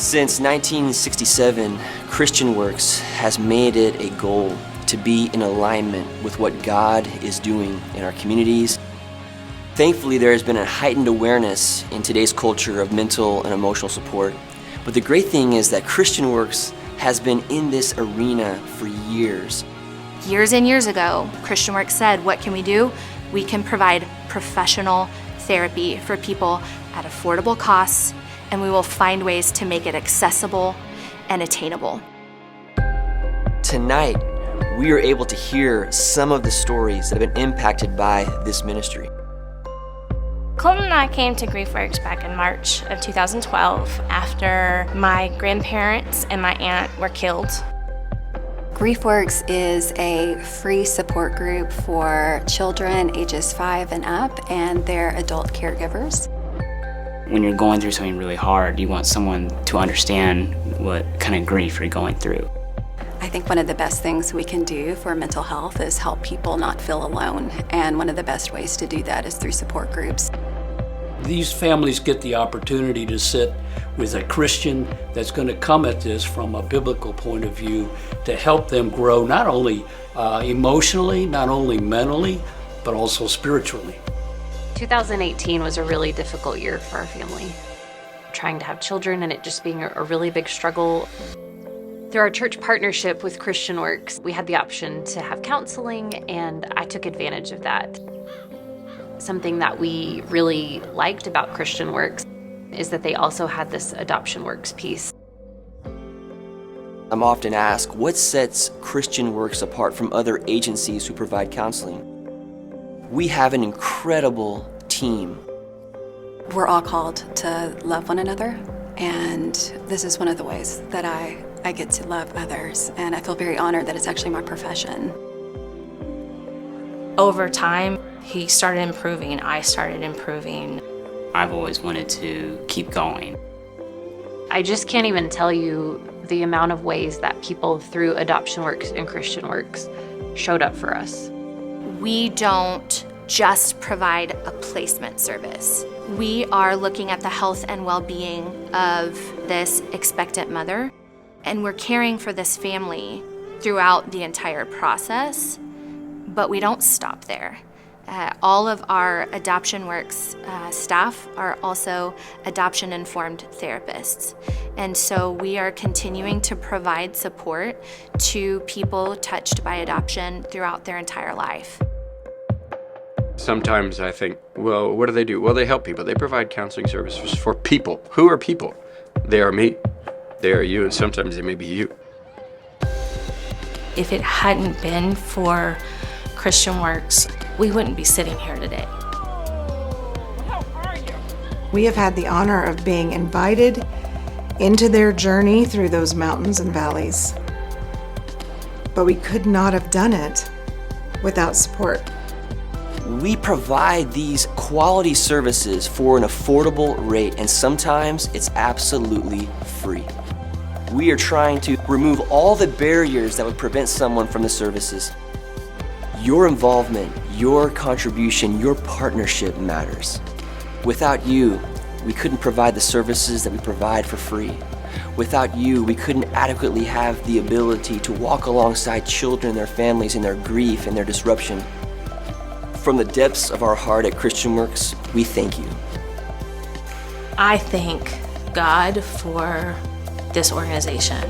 Since 1967, Christian Works has made it a goal to be in alignment with what God is doing in our communities. Thankfully, there has been a heightened awareness in today's culture of mental and emotional support. But the great thing is that Christian Works has been in this arena for years. Years and years ago, Christian Works said, what can we do? We can provide professional therapy for people at affordable costs, and we will find ways to make it accessible and attainable. Tonight, we are able to hear some of the stories that have been impacted by this ministry. Colton and I came to GriefWorks back in March of 2012 after my grandparents and my aunt were killed. GriefWorks is a free support group for children ages 5 and up and their adult caregivers. When you're going through something really hard, you want someone to understand what kind of grief you're going through. I think one of the best things we can do for mental health is help people not feel alone, and one of the best ways to do that is through support groups. These families get the opportunity to sit with a Christian that's going to come at this from a biblical point of view to help them grow not only emotionally, not only mentally, but also spiritually. 2018 was a really difficult year for our family. Trying to have children and it just being a really big struggle. Through our church partnership with Christian Works, we had the option to have counseling, and I took advantage of that. Something that we really liked about Christian Works is that they also had this Adoption Works piece. I'm often asked, what sets Christian Works apart from other agencies who provide counseling? We have an incredible team. We're all called to love one another, and this is one of the ways that I get to love others, and I feel very honored that it's actually my profession. Over time, he started improving, I started improving. I've always wanted to keep going. I just can't even tell you the amount of ways that people through Adoption Works and Christian Works showed up for us. We don't just provide a placement service. We are looking at the health and well-being of this expectant mother, and we're caring for this family throughout the entire process, but we don't stop there. All of our Adoption Works staff are also adoption-informed therapists. And so we are continuing to provide support to people touched by adoption throughout their entire life. Sometimes I think, well, what do? Well, they help people. They provide counseling services for people. Who are people? They are me. They are you, and sometimes they may be you. If it hadn't been for Christian Works, we wouldn't be sitting here today. We have had the honor of being invited into their journey through those mountains and valleys. But we could not have done it without support. We provide these quality services for an affordable rate, and sometimes it's absolutely free. We are trying to remove all the barriers that would prevent someone from the services. Your involvement, your contribution, your partnership matters. Without you, we couldn't provide the services that we provide for free. Without you, we couldn't adequately have the ability to walk alongside children and their families in their grief and their disruption. From the depths of our heart at Christian Works, we thank you. I thank God for this organization.